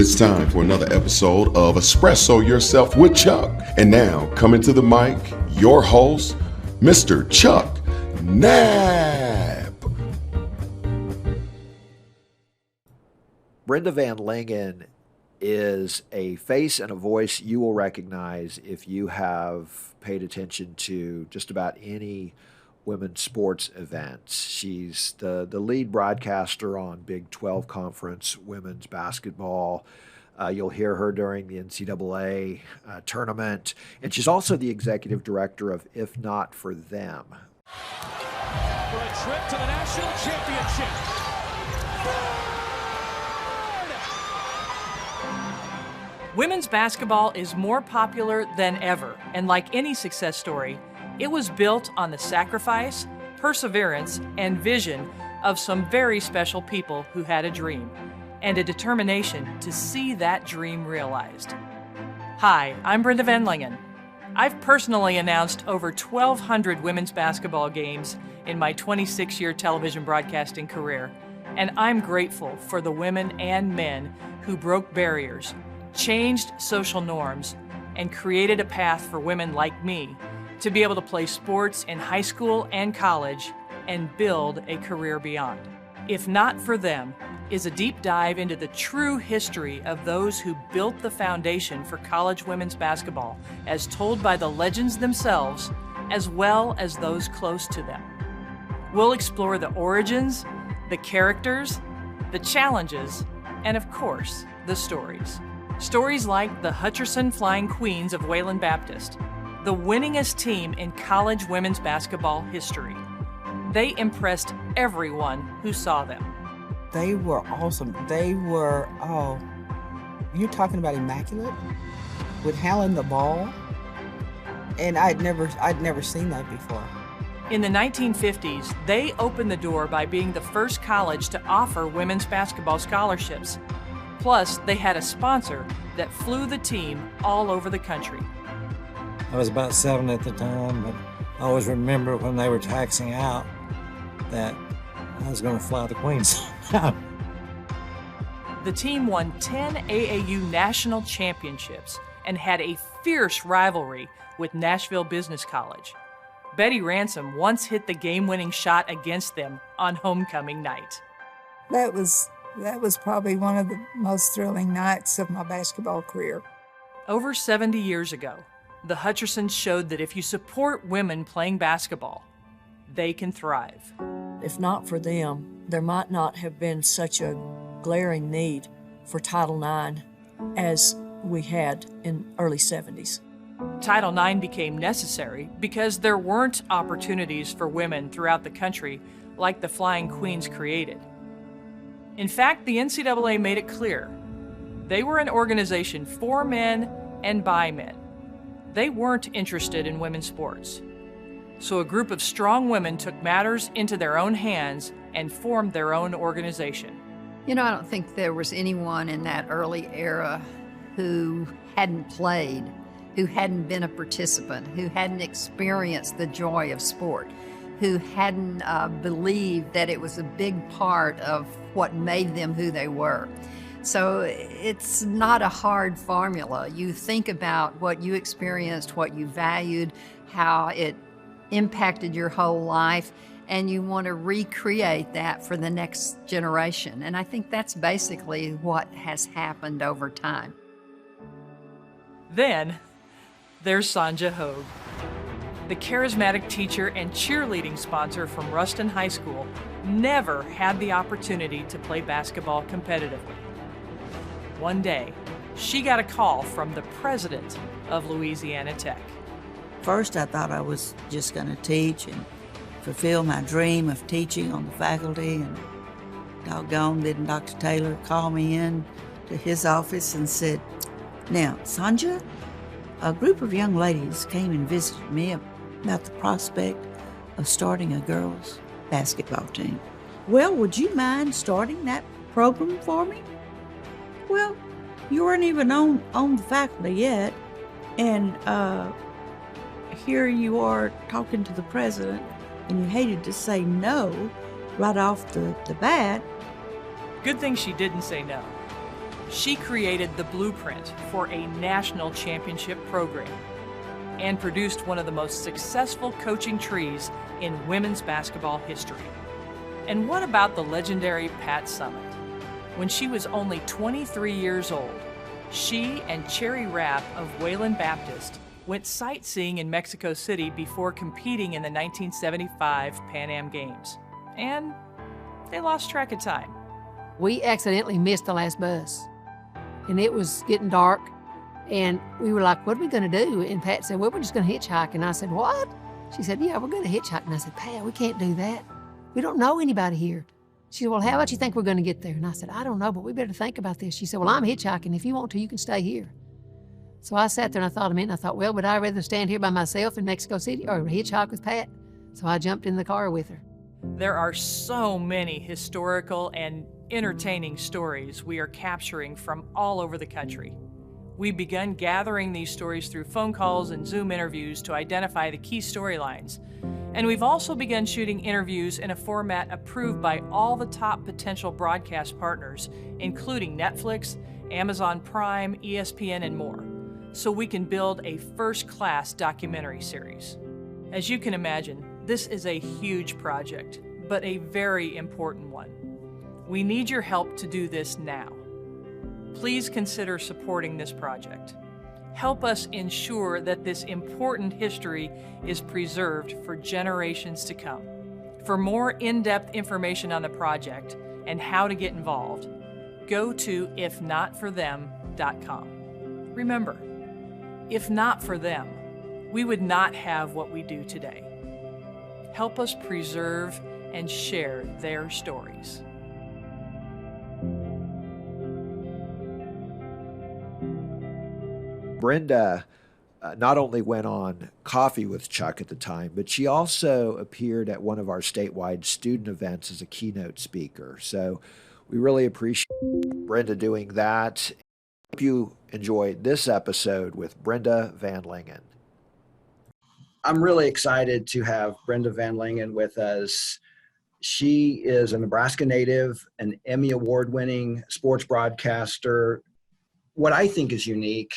It's time for another episode of Espresso Yourself with Chuck. And now, coming to the mic, your host, Mr. Chuck Knapp. Brenda VanLengen is a face and a voice you will recognize if you have paid attention to just about any women's sports events. She's the lead broadcaster on Big 12 Conference women's basketball. You'll hear her during the NCAA tournament. And she's also the executive director of If Not For Them. For a trip to the national championship. Women's basketball is more popular than ever, and like any success story, it was built on the sacrifice, perseverance, and vision of some very special people who had a dream and a determination to see that dream realized. Hi, I'm Brenda VanLengen. I've personally announced over 1,200 women's basketball games in my 26-year television broadcasting career, and I'm grateful for the women and men who broke barriers, changed social norms, and created a path for women like me to be able to play sports in high school and college and build a career beyond. If Not For Them is a deep dive into the true history of those who built the foundation for college women's basketball, as told by the legends themselves, as well as those close to them. We'll explore the origins, the characters, the challenges, and of course, the stories. Stories like the Hutcherson Flying Queens of Wayland Baptist, the winningest team in college women's basketball history. They impressed everyone who saw them. They were awesome. They were, you're talking about immaculate with handling the ball. And I'd never seen that before. In the 1950s, they opened the door by being the first college to offer women's basketball scholarships. Plus, they had a sponsor that flew the team all over the country. I was about 7 at the time, but I always remember when they were taxing out that I was going to fly the Queens. The team won 10 AAU national championships and had a fierce rivalry with Nashville Business College. Betty Ransom once hit the game-winning shot against them on homecoming night. That was probably one of the most thrilling nights of my basketball career. Over 70 years ago, the Hutchersons showed that if you support women playing basketball, they can thrive. If not for them, there might not have been such a glaring need for Title IX as we had in early 70s. Title IX became necessary because there weren't opportunities for women throughout the country like the Flying Queens created. In fact, the NCAA made it clear they were an organization for men and by men. They weren't interested in women's sports. So a group of strong women took matters into their own hands and formed their own organization. You know, I don't think there was anyone in that early era who hadn't played, who hadn't been a participant, who hadn't experienced the joy of sport, who hadn't believed that it was a big part of what made them who they were. So it's not a hard formula. You think about what you experienced, what you valued, how it impacted your whole life, and you want to recreate that for the next generation. And I think that's basically what has happened over time. Then there's Sonja Hogue. The charismatic teacher and cheerleading sponsor from Ruston High School never had the opportunity to play basketball competitively. One day, she got a call from the president of Louisiana Tech. First, I thought I was just going to teach and fulfill my dream of teaching on the faculty, and doggone, didn't Dr. Taylor call me in to his office and said, "Now, Sonja, a group of young ladies came and visited me about the prospect of starting a girls' basketball team. Well, would you mind starting that program for me?" Well, you weren't even on the faculty yet, and here you are talking to the president, and you hated to say no right off the bat. Good thing she didn't say no. She created the blueprint for a national championship program and produced one of the most successful coaching trees in women's basketball history. And what about the legendary Pat Summitt? When she was only 23 years old, she and Cherry Rapp of Wayland Baptist went sightseeing in Mexico City before competing in the 1975 Pan Am Games. And they lost track of time. We accidentally missed the last bus, and it was getting dark, and we were like, what are we gonna do? And Pat said, well, we're just gonna hitchhike. And I said, what? She said, yeah, we're gonna hitchhike. And I said, Pat, we can't do that. We don't know anybody here. She said, well, how about you think we're gonna get there? And I said, I don't know, but we better think about this. She said, well, I'm hitchhiking. If you want to, you can stay here. So I sat there and I thought a minute, and I thought, well, would I rather stand here by myself in Mexico City or hitchhike with Pat? So I jumped in the car with her. There are so many historical and entertaining stories we are capturing from all over the country. We've begun gathering these stories through phone calls and Zoom interviews to identify the key storylines. And we've also begun shooting interviews in a format approved by all the top potential broadcast partners, including Netflix, Amazon Prime, ESPN, and more, so we can build a first-class documentary series. As you can imagine, this is a huge project, but a very important one. We need your help to do this now. Please consider supporting this project. Help us ensure that this important history is preserved for generations to come. For more in-depth information on the project and how to get involved, go to ifnotforthem.com. Remember, if not for them, we would not have what we do today. Help us preserve and share their stories. Brenda not only went on Coffee with Chuck at the time, but she also appeared at one of our statewide student events as a keynote speaker. So we really appreciate Brenda doing that. Hope you enjoyed this episode with Brenda VanLengen. I'm really excited to have Brenda VanLengen with us. She is a Nebraska native, an Emmy award-winning sports broadcaster. What I think is unique,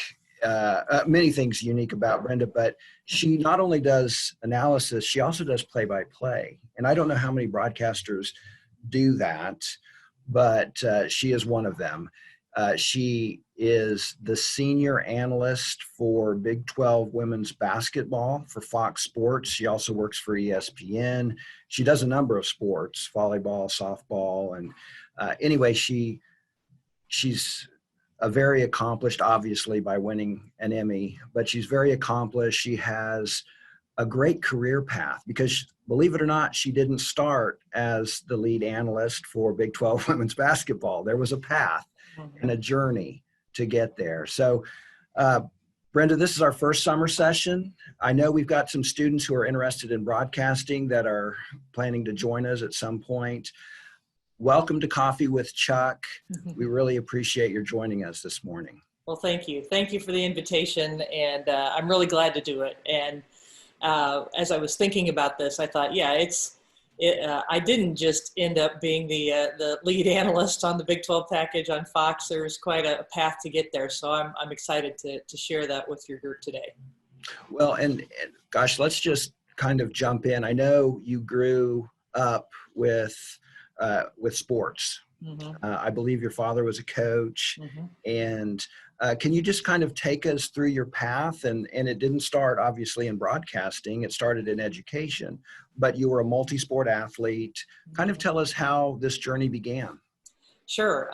many things unique about Brenda, but she not only does analysis, she also does play-by-play. And I don't know how many broadcasters do that, but she is one of them. She is the senior analyst for Big 12 women's basketball for Fox Sports. She also works for ESPN. She does a number of sports, volleyball, softball. And anyway, she's a very accomplished, obviously, by winning an Emmy, but she's very accomplished. She has a great career path because, believe it or not, she didn't start as the lead analyst for Big 12 women's basketball. There was a path and a journey to get there. So, Brenda, this is our first summer session. I know we've got some students who are interested in broadcasting that are planning to join us at some point. Welcome to Coffee with Chuck. We really appreciate your joining us this morning. Well, thank you. Thank you for the invitation, and I'm really glad to do it. And as I was thinking about this, I thought, yeah, I didn't just end up being the lead analyst on the Big 12 package on Fox. There was quite a path to get there, so I'm excited to share that with your group today. Well, and gosh, let's just kind of jump in. I know you grew up with sports. I believe your father was a coach, and can you just kind of take us through your path? And it didn't start obviously in broadcasting, it started in education, but you were a multi-sport athlete. Kind of tell us how this journey began. Sure.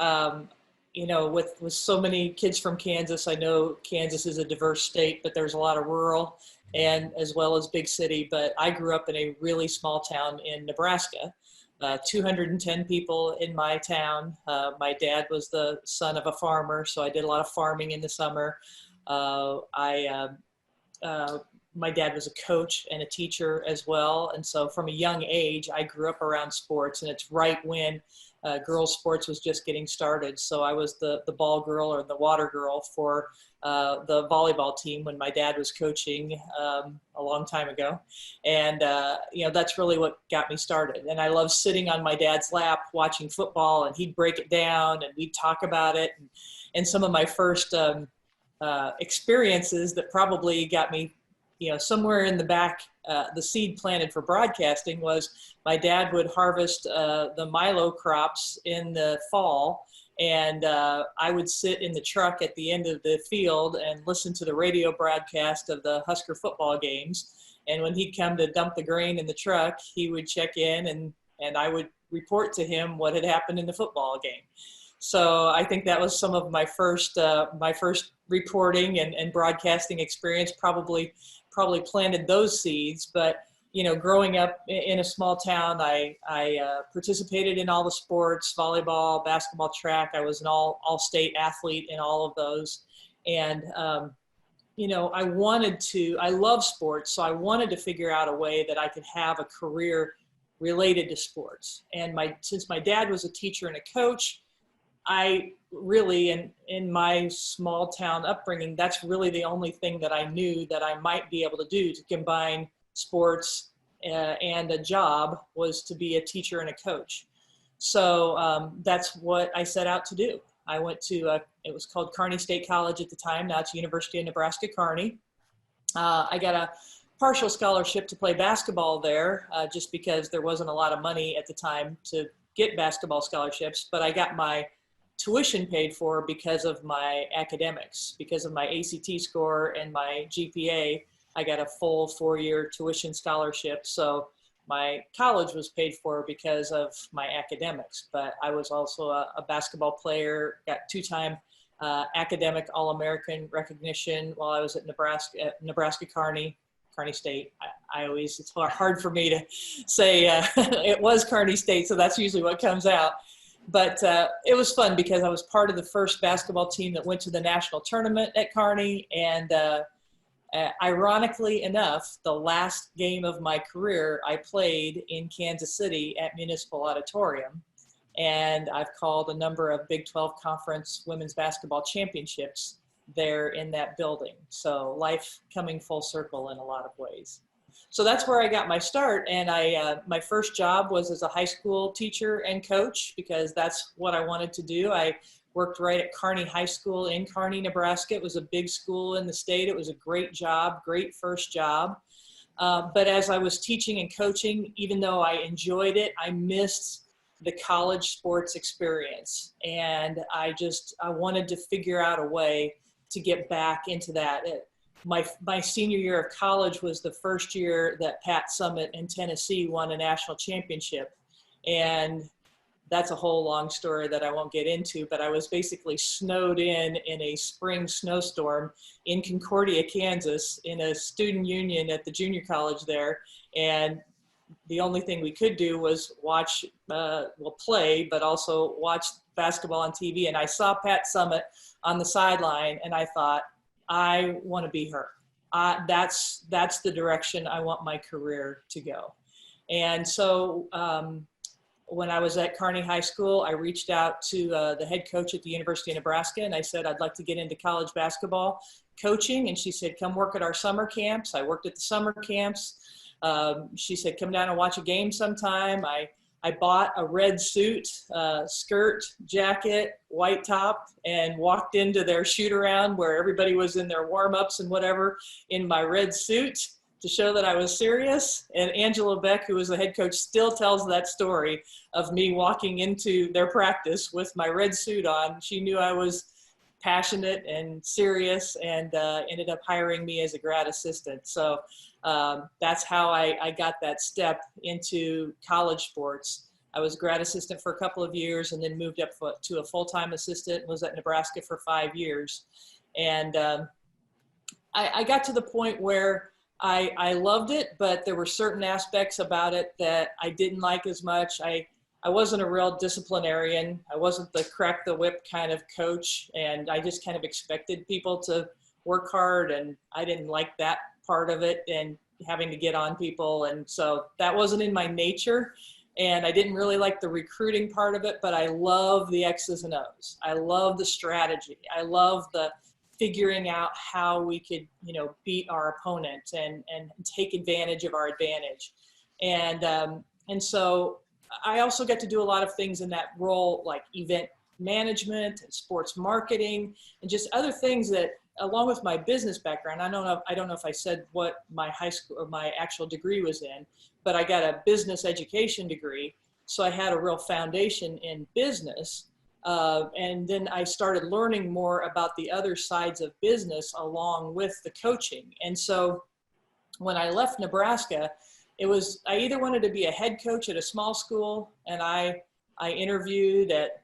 You know, with so many kids from Kansas, I know Kansas is a diverse state, but there's a lot of rural and as well as big city. But I grew up in a really small town in Nebraska. 210 people in my town. My dad was the son of a farmer, so I did a lot of farming in the summer. My dad was a coach and a teacher as well, and so from a young age, I grew up around sports, and it's right when girls sports was just getting started. So I was the ball girl or the water girl for the volleyball team when my dad was coaching a long time ago. And, you know, that's really what got me started. And I love sitting on my dad's lap watching football, and he'd break it down and we'd talk about it. and some of my first experiences that probably got me, somewhere in the back, the seed planted for broadcasting was my dad would harvest the milo crops in the fall. And I would sit in the truck at the end of the field and listen to the radio broadcast of the Husker football games. And when he'd come to dump the grain in the truck, he would check in and I would report to him what had happened in the football game. So I think that was some of my first reporting and broadcasting experience, probably planted those seeds. But, growing up in a small town, I participated in all the sports, volleyball, basketball, track. I was an all-state athlete in all of those. And, I love sports, so I wanted to figure out a way that I could have a career related to sports. And since my dad was a teacher and a coach, I really, in my small town upbringing, that's really the only thing that I knew that I might be able to do to combine sports and a job, was to be a teacher and a coach. So that's what I set out to do. I went to, it was called Kearney State College at the time. Now it's University of Nebraska Kearney. I got a partial scholarship to play basketball there, just because there wasn't a lot of money at the time to get basketball scholarships, but I got my tuition paid for because of my academics. Because of my ACT score and my GPA, I got a full 4-year tuition scholarship. So my college was paid for because of my academics, but I was also a basketball player, got 2-time academic All-American recognition while I was at Nebraska Kearney State. It's hard for me to say it was Kearney State, so that's usually what comes out. But it was fun because I was part of the first basketball team that went to the national tournament at Kearney. And ironically enough, the last game of my career, I played in Kansas City at Municipal Auditorium. And I've called a number of Big 12 Conference women's basketball championships there in that building. So life coming full circle in a lot of ways. So that's where I got my start. And my first job was as a high school teacher and coach, because that's what I wanted to do. I worked right at Kearney High School in Kearney, Nebraska. It was a big school in the state. It was a great job, great first job. But as I was teaching and coaching, even though I enjoyed it, I missed the college sports experience. And I wanted to figure out a way to get back into that. My senior year of college was the first year that Pat Summitt in Tennessee won a national championship. And that's a whole long story that I won't get into, but I was basically snowed in a spring snowstorm in Concordia, Kansas, in a student union at the junior college there. And the only thing we could do was play, but also watch basketball on TV. And I saw Pat Summitt on the sideline, and I thought, I want to be her. That's the direction I want my career to go. And so when I was at Kearney High School, I reached out to the head coach at the University of Nebraska, and I said, I'd like to get into college basketball coaching. And she said, come work at our summer camps. I worked at the summer camps. She said, come down and watch a game sometime. I bought a red suit, skirt, jacket, white top, and walked into their shoot around where everybody was in their warm-ups and whatever in my red suit to show that I was serious. And Angela Beck, who was the head coach, still tells that story of me walking into their practice with my red suit on. She knew I was passionate and serious, and ended up hiring me as a grad assistant. So that's how I got that step into college sports. I was grad assistant for a couple of years and then moved up to a full-time assistant, was at Nebraska for 5 years. And I got to the point where I loved it, but there were certain aspects about it that I didn't like as much. I wasn't a real disciplinarian. I wasn't the crack the whip kind of coach, and I just kind of expected people to work hard, and I didn't like that part of it and having to get on people. And so that wasn't in my nature, and I didn't really like the recruiting part of it, but I love the X's and O's. I love the strategy. I love the figuring out how we could, beat our opponent and take advantage of our advantage. And so I also got to do a lot of things in that role, like event management and sports marketing and just other things that, along with my business background, I don't know if I said what my high school or my actual degree was in, but I got a business education degree. So I had a real foundation in business. And then I started learning more about the other sides of business along with the coaching. And so when I left Nebraska, I either wanted to be a head coach at a small school, and I interviewed at,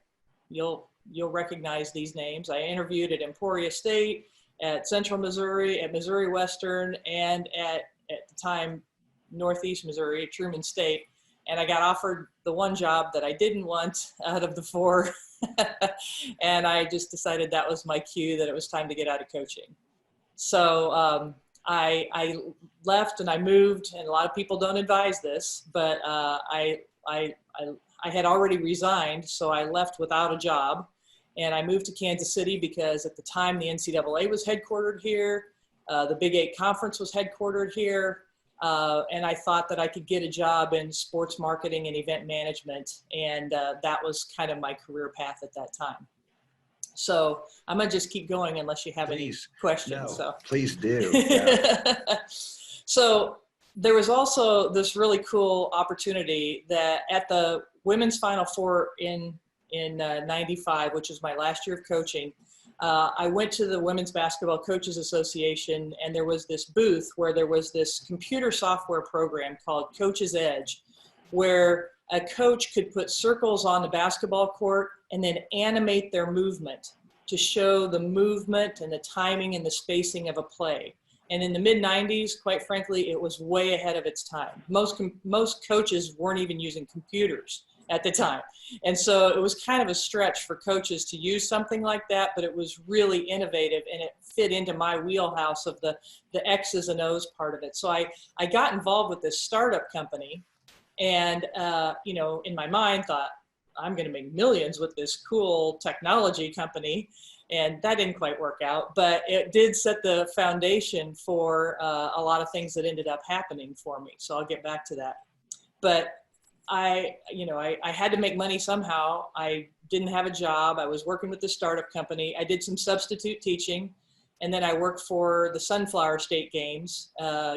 you'll recognize these names. I interviewed at Emporia State, at Central Missouri, at Missouri Western, and at the time, Northeast Missouri, Truman State. And I got offered the one job that I didn't want out of the four. And I just decided that was my cue, that it was time to get out of coaching. So I left and I moved, and a lot of people don't advise this, but I had already resigned, so I left without a job. And I moved to Kansas City because at the time the NCAA was headquartered here. The Big 8 Conference was headquartered here. And I thought that I could get a job in sports marketing and event management. And that was kind of my career path at that time. So I'm going to just keep going unless you have any questions. No, so please do. Yeah. So there was also this really cool opportunity that at the Women's Final Four in 95, which was my last year of coaching, I went to the Women's Basketball Coaches Association, and there was this booth where there was this computer software program called Coach's Edge, where a coach could put circles on the basketball court and then animate their movement to show the movement and the timing and the spacing of a play. And in the mid-90s, quite frankly, it was way ahead of its time. Most coaches weren't even using computers at the time. And so it was kind of a stretch for coaches to use something like that, but it was really innovative, and it fit into my wheelhouse of the X's and O's part of it. So I got involved with this startup company, and in my mind thought, I'm going to make millions with this cool technology company. And that didn't quite work out, but it did set the foundation for a lot of things that ended up happening for me. So I'll get back to that. But I had to make money somehow. I didn't have a job. I was working with the startup company. I did some substitute teaching, and then I worked for the Sunflower State Games,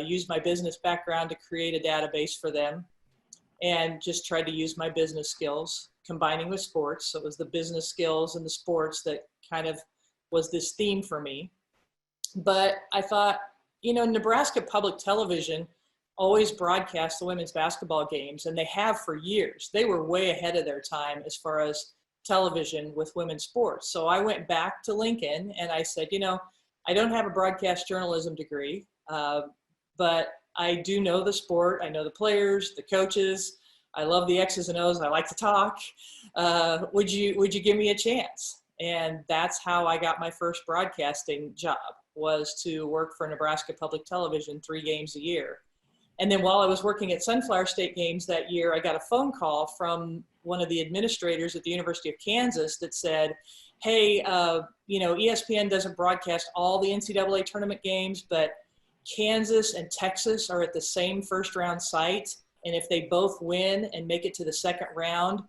used my business background to create a database for them, and just tried to use my business skills, combining with sports. So it was the business skills and the sports that kind of was this theme for me. But I thought, Nebraska Public Television always broadcast the women's basketball games, and they have for years. They were way ahead of their time as far as television with women's sports. So I went back to Lincoln and I said, I don't have a broadcast journalism degree, but I do know the sport. I know the players, the coaches. I love the X's and O's. I like to talk. Would you give me a chance? And that's how I got my first broadcasting job, was to work for Nebraska Public Television 3 games a year. And then while I was working at Sunflower State Games that year, I got a phone call from one of the administrators at the University of Kansas that said, hey, ESPN doesn't broadcast all the NCAA tournament games, but Kansas and Texas are at the same first round site. And if they both win and make it to the second round,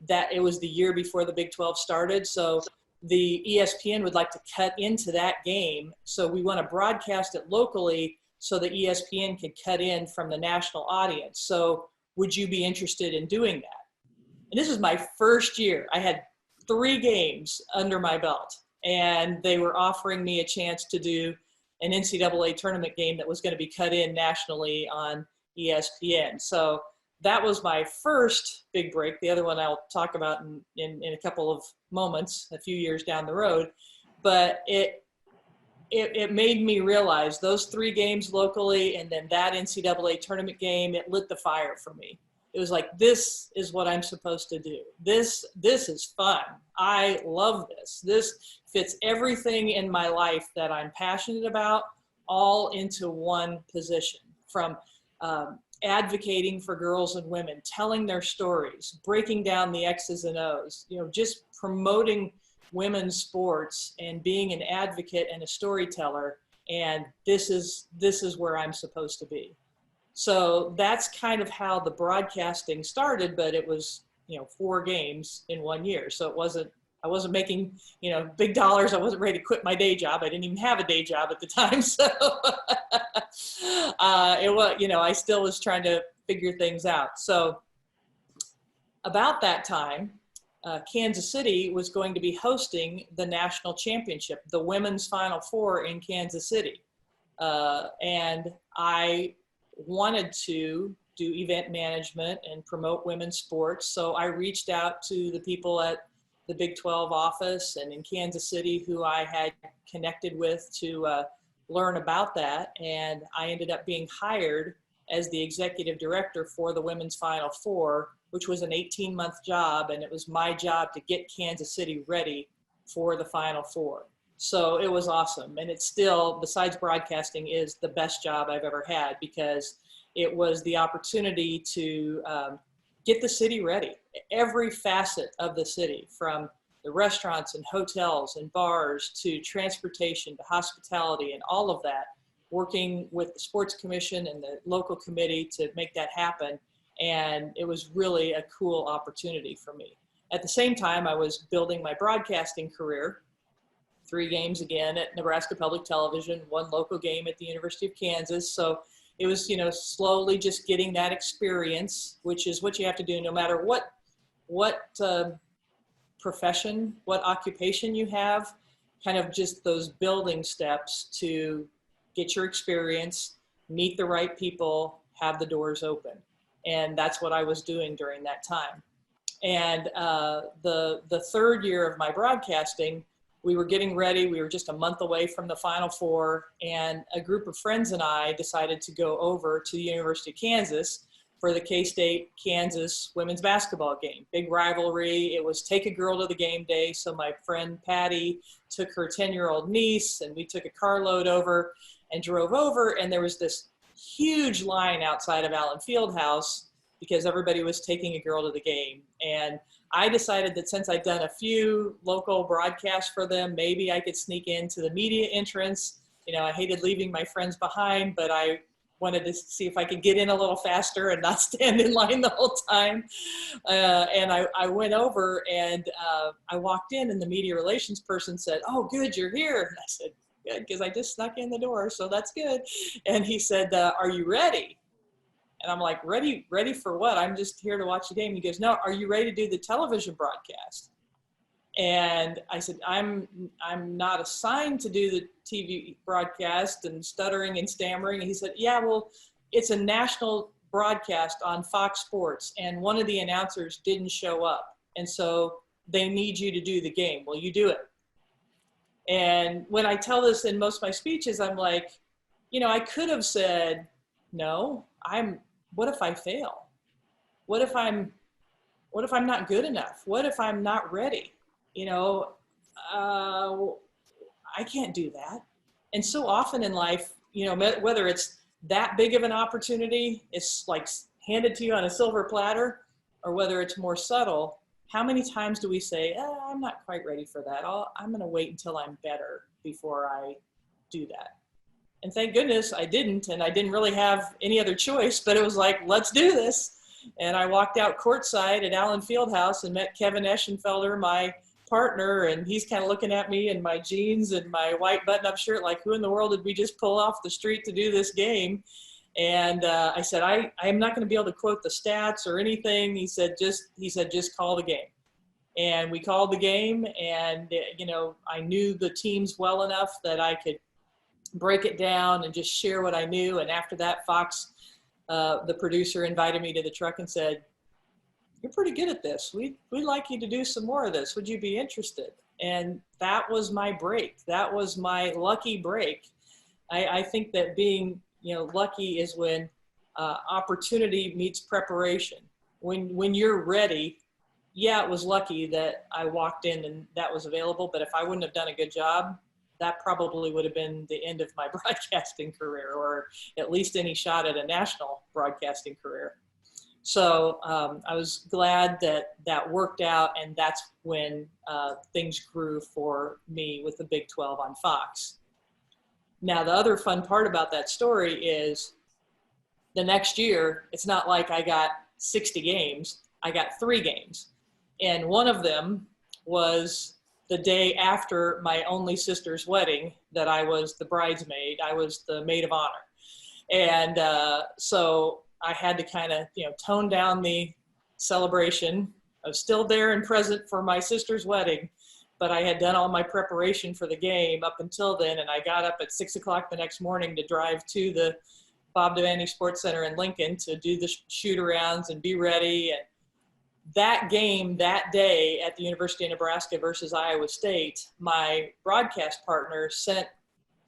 that it was the year before the Big 12 started. So the ESPN would like to cut into that game. So we want to broadcast it locally so that ESPN can cut in from the national audience. So would you be interested in doing that? And this is my first year. I had 3 games under my belt, and they were offering me a chance to do an NCAA tournament game that was going to be cut in nationally on ESPN. So that was my first big break. The other one I'll talk about in a couple of moments, a few years down the road. But it made me realize those 3 games locally and then that NCAA tournament game, it lit the fire for me. It was like, this is what I'm supposed to do. This is fun. I love this. This fits everything in my life that I'm passionate about, all into one position, from advocating for girls and women, telling their stories, breaking down the X's and O's, just promoting women's sports and being an advocate and a storyteller. And this is where I'm supposed to be. So that's kind of how the broadcasting started, but it was, 4 games in 1 year. So it wasn't I wasn't making, big dollars. I wasn't ready to quit my day job. I didn't even have a day job at the time. So it was, I still was trying to figure things out. So about that time, Kansas City was going to be hosting the national championship, the women's Final Four in Kansas City. And I wanted to do event management and promote women's sports. So I reached out to the people at the Big 12 office and in Kansas City who I had connected with to learn about that. And I ended up being hired as the executive director for the women's Final Four, which was an 18-month job. And it was my job to get Kansas City ready for the Final Four. So it was awesome. And it's still, besides broadcasting, is the best job I've ever had, because it was the opportunity to get the city ready. Every facet of the city, from the restaurants and hotels and bars to transportation to hospitality and all of that, working with the sports commission and the local committee to make that happen. And it was really a cool opportunity for me. At the same time, I was building my broadcasting career. 3 games again at Nebraska Public Television, 1 local game at the University of Kansas. So it was, slowly just getting that experience, which is what you have to do no matter what profession, what occupation you have, kind of just those building steps to get your experience, meet the right people, have the doors open. And that's what I was doing during that time. And the 3rd year of my broadcasting, we were getting ready. We were just a month away from the Final Four, and a group of friends and I decided to go over to the University of Kansas for the K-State Kansas women's basketball game. Big rivalry. It was take a girl to the game day. So my friend Patty took her 10-year-old niece, and we took a carload over and drove over, and there was this huge line outside of Allen Fieldhouse because everybody was taking a girl to the game. And I decided that since I'd done a few local broadcasts for them, maybe I could sneak into the media entrance. I hated leaving my friends behind, but I wanted to see if I could get in a little faster and not stand in line the whole time. And I went over and I walked in, and the media relations person said, "Oh, good, you're here." And I said, "Good, because I just snuck in the door, so that's good." And he said, "Are you ready?" And I'm like, ready for what? I'm just here to watch the game. He goes, "No, are you ready to do the television broadcast?" And I said, I'm not assigned to do the TV broadcast, and stuttering and stammering. And he said, "Yeah, well, it's a national broadcast on Fox Sports, and one of the announcers didn't show up. And so they need you to do the game. Will you do it?" And when I tell this in most of my speeches, I'm like, I could have said, "No, what if I fail? What if I'm not good enough? What if I'm not ready? I can't do that." And so often in life, whether it's that big of an opportunity, it's like handed to you on a silver platter, or whether it's more subtle, how many times do we say, "I'm not quite ready for that. I'm going to wait until I'm better before I do that"? And thank goodness I didn't, and I didn't really have any other choice, but it was like, let's do this. And I walked out courtside at Allen Fieldhouse and met Kevin Eschenfelder, my partner, and he's kind of looking at me in my jeans and my white button-up shirt like, who in the world did we just pull off the street to do this game? And I said, I'm not going to be able to quote the stats or anything. He said, just call the game. And we called the game, and I knew the teams well enough that I could break it down and just share what I knew. And after that, Fox, the producer, invited me to the truck and said, "You're pretty good at this. We'd like you to do some more of this. Would you be interested?" And that was my break. That was my lucky break. I think that being, lucky is when opportunity meets preparation. When you're ready, yeah, it was lucky that I walked in and that was available. But if I wouldn't have done a good job, that probably would have been the end of my broadcasting career, or at least any shot at a national broadcasting career. So I was glad that worked out, and that's when things grew for me with the Big 12 on Fox. Now, the other fun part about that story is the next year, it's not like I got 60 games. I got 3 games. And one of them was the day after my only sister's wedding that I was the bridesmaid. I was the maid of honor. And so I had to kind of, tone down the celebration. I was still there and present for my sister's wedding, but I had done all my preparation for the game up until then. And I got up at 6 o'clock the next morning to drive to the Bob Devaney Sports Center in Lincoln to do the shoot arounds and be ready. And that game that day at the University of Nebraska versus Iowa State, my broadcast partner sent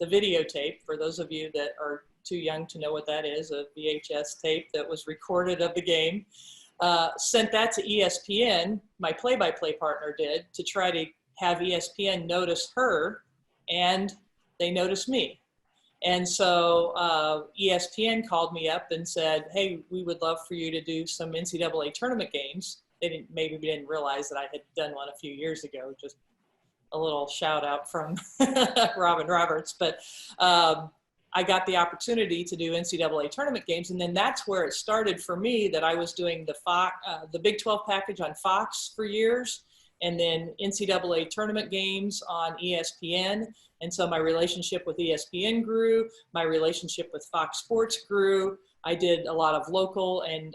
the videotape, for those of you that are too young to know what that is, a VHS tape that was recorded of the game, sent that to ESPN, my play-by-play partner did, to try to have ESPN notice her, and they noticed me. And so ESPN called me up and said, hey, we would love for you to do some NCAA tournament games. They didn't realize that I had done one a few years ago, just a little shout out from Robin Roberts. But I got the opportunity to do NCAA tournament games. And then that's where it started for me, that I was doing the Big 12 package on Fox for years, and then NCAA tournament games on ESPN. And so my relationship with ESPN grew, my relationship with Fox Sports grew. I did a lot of local and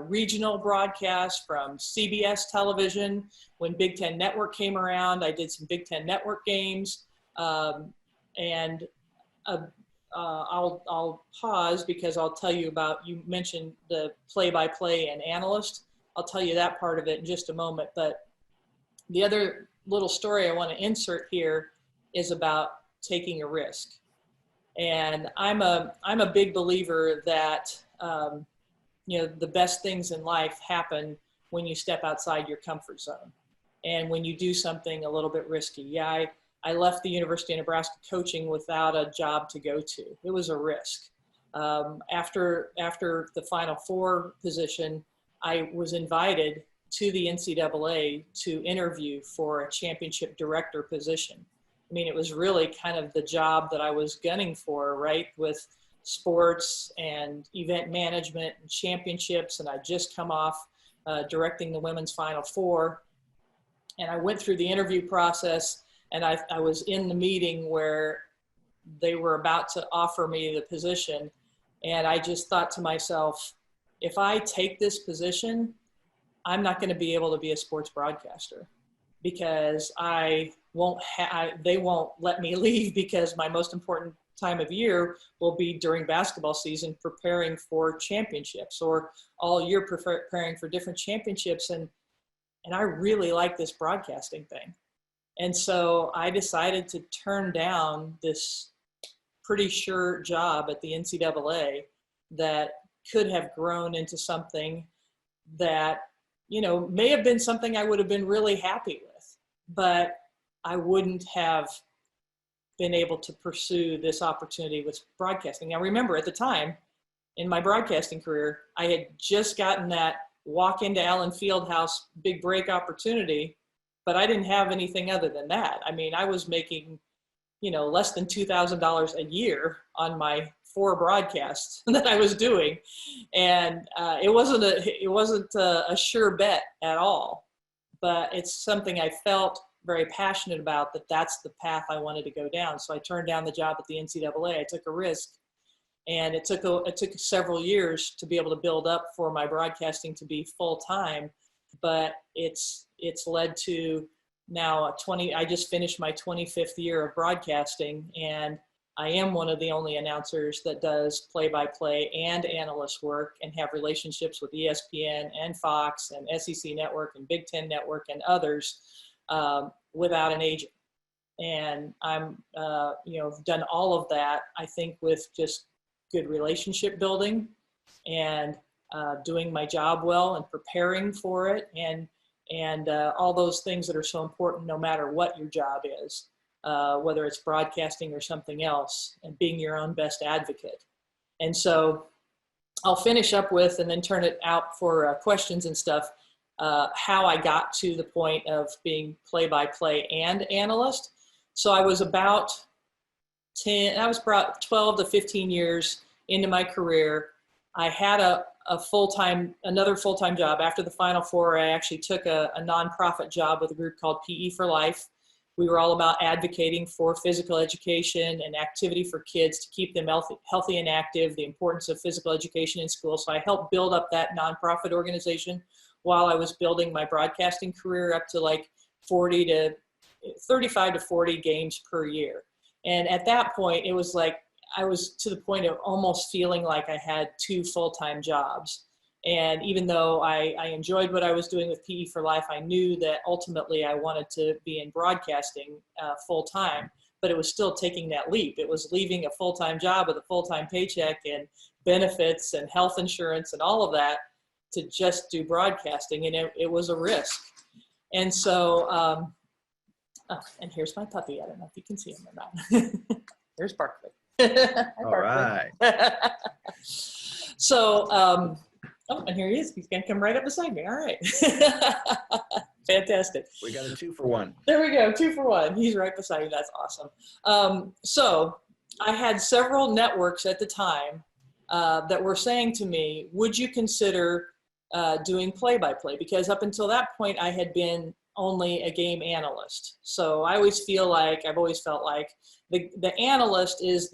regional broadcasts from CBS television. When Big Ten Network came around, I did some Big Ten Network games. And I'll pause because I'll tell you about, you mentioned the play-by-play and analyst. I'll tell you that part of it in just a moment. But the other little story I want to insert here is about taking a risk. And I'm a big believer that, the best things in life happen when you step outside your comfort zone and when you do something a little bit risky. Yeah, I left the University of Nebraska coaching without a job to go to. It was a risk. After the Final Four position, I was invited to the NCAA to interview for a championship director position. I mean, it was really kind of the job that I was gunning for, right? With sports and event management and championships. And I just come off directing the women's Final Four. And I went through the interview process, and I was in the meeting where they were about to offer me the position. And I just thought to myself, if I take this position, I'm not going to be able to be a sports broadcaster, because they won't let me leave, because my most important time of year will be during basketball season, preparing for championships, or all year preparing for different championships. And I really like this broadcasting thing. And so I decided to turn down this pretty sure job at the NCAA that could have grown into something that, may have been something I would have been really happy with, but I wouldn't have been able to pursue this opportunity with broadcasting. Now, remember, at the time in my broadcasting career, I had just gotten that walk into Allen Fieldhouse big break opportunity, but I didn't have anything other than that. I mean, I was making, less than $2,000 a year on my 4 broadcasts that I was doing. And it wasn't a sure bet at all, but it's something I felt very passionate about, that's the path I wanted to go down. So I turned down the job at the NCAA. I took a risk, and it took several years to be able to build up for my broadcasting to be full time, but it's led to now I just finished my 25th year of broadcasting, and I am one of the only announcers that does play-by-play and analyst work, and have relationships with ESPN and Fox and SEC Network and Big Ten Network and others without an agent. And I'm, done all of that, I think, with just good relationship building and doing my job well and preparing for it, and all those things that are so important no matter what your job is, whether it's broadcasting or something else, and being your own best advocate. And so I'll finish up with, and then turn it out for questions and stuff, how I got to the point of being play-by-play and analyst. So I was about 12 to 15 years into my career, I had another full-time job. After the Final Four, I actually took a nonprofit job with a group called PE for Life. We were all about advocating for physical education and activity for kids to keep them healthy and active, the importance of physical education in school. So I helped build up that nonprofit organization while I was building my broadcasting career up to like 35 to 40 games per year. And at that point, it was like, I was to the point of almost feeling like I had 2 full-time jobs. And even though I enjoyed what I was doing with PE for Life, I knew that ultimately I wanted to be in broadcasting full-time, but it was still taking that leap. It was leaving a full-time job with a full-time paycheck and benefits and health insurance and all of that to just do broadcasting. And it was a risk. And so, and here's my puppy. I don't know if you can see him or not. There's Barkley. All right. So, oh, and here he is. He's going to come right up beside me. All right. Fantastic. We got a 2-for-1. There we go. 2 for 1. He's right beside you. That's awesome. So I had several networks at the time that were saying to me, would you consider doing play-by-play? Because up until that point, I had been only a game analyst. So I've always felt like the analyst is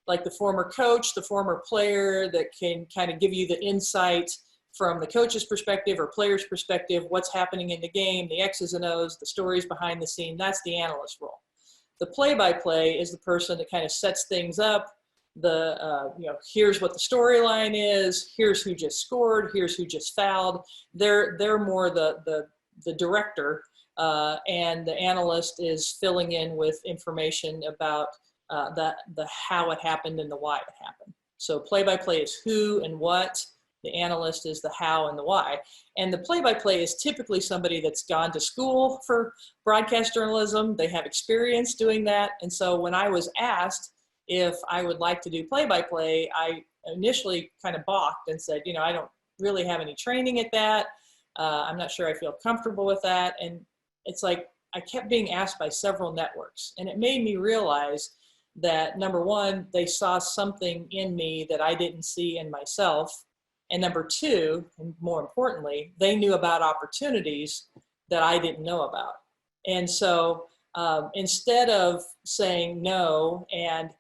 like the former coach, the former player that can kind of give you the insight from the coach's perspective or player's perspective, what's happening in the game, the X's and O's, the stories behind the scene. That's the analyst role. The play-by-play is the person that kind of sets things up. Here's what the storyline is. Here's who just scored. Here's who just fouled. They're more the director, and the analyst is filling in with information about the how it happened and the why it happened. So play-by-play is who and what. The analyst is the how and the why. And the play-by-play is typically somebody that's gone to school for broadcast journalism. They have experience doing that. And so when I was asked if I would like to do play-by-play, I initially kind of balked and said, I don't really have any training at that. I'm not sure I feel comfortable with that. And it's like I kept being asked by several networks. And it made me realize that, number one, they saw something in me that I didn't see in myself. And number two, and more importantly, they knew about opportunities that I didn't know about. And so instead of saying no and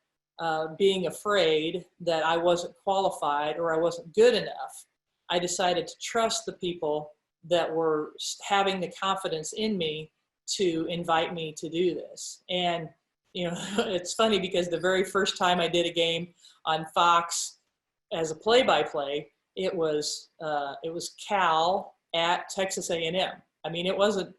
being afraid that I wasn't qualified or I wasn't good enough, I decided to trust the people that were having the confidence in me to invite me to do this. And it's funny because the very first time I did a game on Fox as a play-by-play, it was Cal at Texas A&M. I mean, it wasn't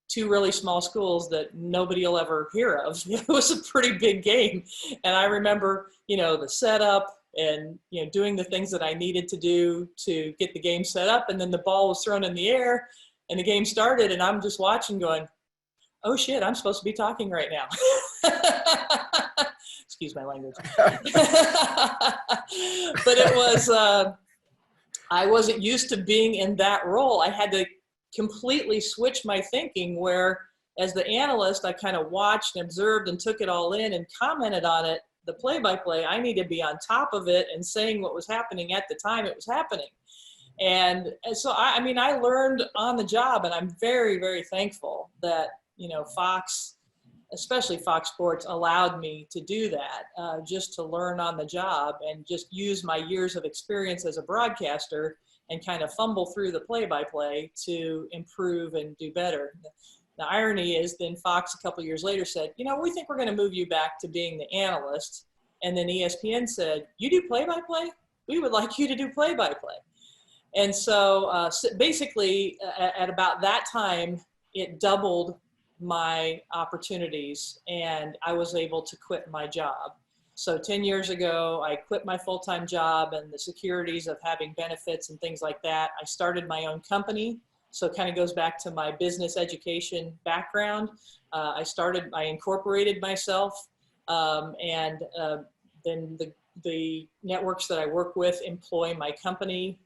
2 really small schools that nobody will ever hear of. It was a pretty big game. And I remember, the setup and, doing the things that I needed to do to get the game set up. And then the ball was thrown in the air and the game started and I'm just watching going, oh shit, I'm supposed to be talking right now. Excuse my language. But it was, I wasn't used to being in that role. I had to completely switch my thinking where as the analyst, I kind of watched and observed and took it all in and commented on it. The play-by-play, I need to be on top of it and saying what was happening at the time it was happening. And so, I learned on the job, and I'm very, very thankful that, Fox, especially Fox Sports, allowed me to do that, just to learn on the job and just use my years of experience as a broadcaster and kind of fumble through the play-by-play to improve and do better. The irony is then Fox a couple years later said, we think we're going to move you back to being the analyst. And then ESPN said, you do play-by-play? We would like you to do play-by-play. And so basically at about that time, it doubled my opportunities and I was able to quit my job. So 10 years ago, I quit my full-time job and the securities of having benefits and things like that. I started my own company. So it kind of goes back to my business education background. I incorporated myself, and then the networks that I work with employ my company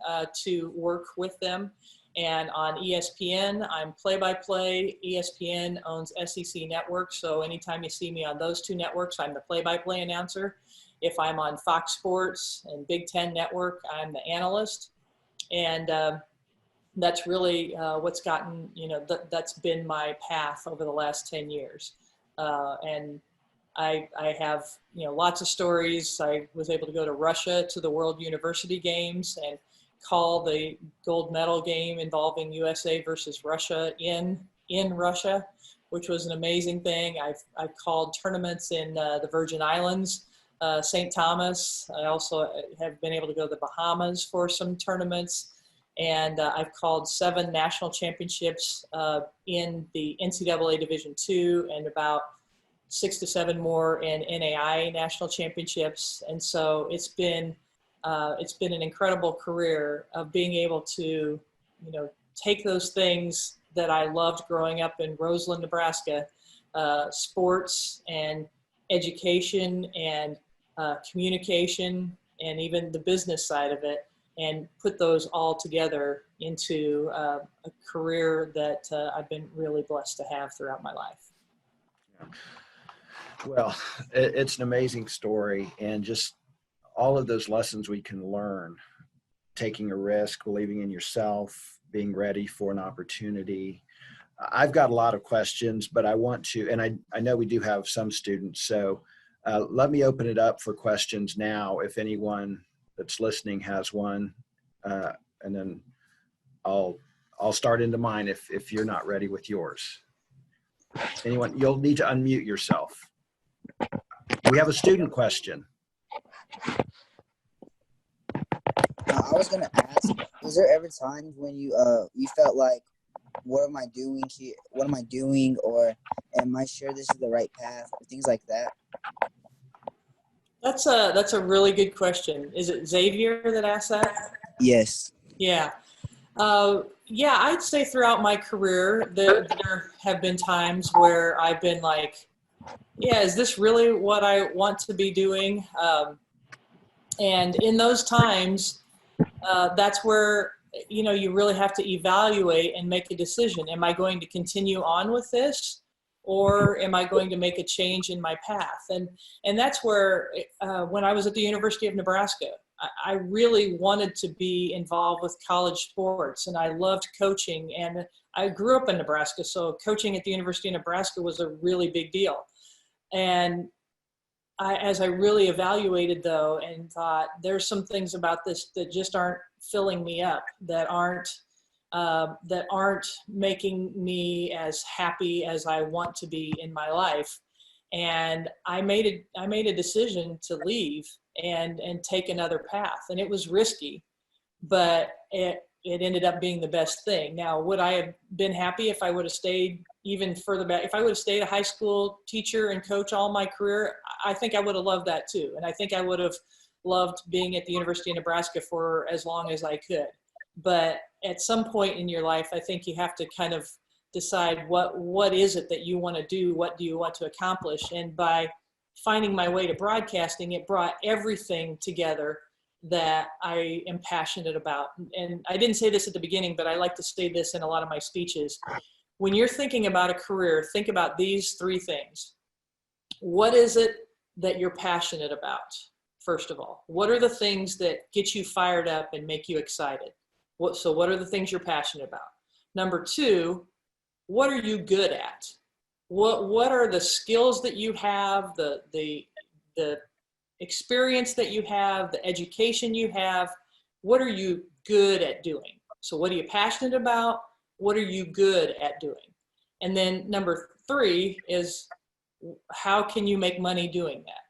to work with them. And on ESPN, I'm play-by-play. ESPN owns SEC Network, so anytime you see me on those two networks, I'm the play-by-play announcer. If I'm on Fox Sports and Big Ten Network, I'm the analyst. And that's really what's gotten, that's been my path over the last 10 years. And I have, lots of stories. I was able to go to Russia to the World University Games and call the gold medal game involving USA versus Russia in Russia, which was an amazing thing. I've called tournaments in the Virgin Islands, St. Thomas. I also have been able to go to the Bahamas for some tournaments. And I've called 7 national championships in the NCAA Division II and about 6 to 7 more in NAIA national championships. And so it's been an incredible career of being able to, take those things that I loved growing up in Roseland, Nebraska, sports and education and communication and even the business side of it, and put those all together into a career that I've been really blessed to have throughout my life. Well, it's an amazing story, and just all of those lessons we can learn, taking a risk, believing in yourself, being ready for an opportunity. I've got a lot of questions, but I want to, and I know we do have some students, so let me open it up for questions now if anyone that's listening has one, and then I'll start into mine if you're not ready with yours. Anyone, you'll need to unmute yourself. We have a student question. I was gonna ask, was there ever times when you felt like, what am I doing here? What am I doing? Or am I sure this is the right path? Or things like that. That's a really good question. Is it Xavier that asked that? Yes. Yeah. Yeah, I'd say throughout my career, there have been times where I've been like, yeah, is this really what I want to be doing? And in those times, that's where, you really have to evaluate and make a decision. Am I going to continue on with this? Or am I going to make a change in my path? And that's where, when I was at the University of Nebraska, I really wanted to be involved with college sports, and I loved coaching. And I grew up in Nebraska, so coaching at the University of Nebraska was a really big deal. And as I really evaluated, though, and thought, there's some things about this that just aren't filling me up, that aren't making me as happy as I want to be in my life. And I made a decision to leave and take another path. And it was risky, but it ended up being the best thing. Now, would I have been happy if I would have stayed even further back? If I would have stayed a high school teacher and coach all my career, I think I would have loved that too. And I think I would have loved being at the University of Nebraska for as long as I could. But at some point in your life, I think you have to kind of decide what is it that you want to do? What do you want to accomplish? And by finding my way to broadcasting, it brought everything together that I am passionate about. And I didn't say this at the beginning, but I like to say this in a lot of my speeches. When you're thinking about a career, think about these 3 things. What is it that you're passionate about, first of all? What are the things that get you fired up and make you excited? So what are the things you're passionate about? Number 2, what are you good at? What are the skills that you have, the experience that you have, the education you have? What are you good at doing? So what are you passionate about? What are you good at doing? And then number 3 is, how can you make money doing that?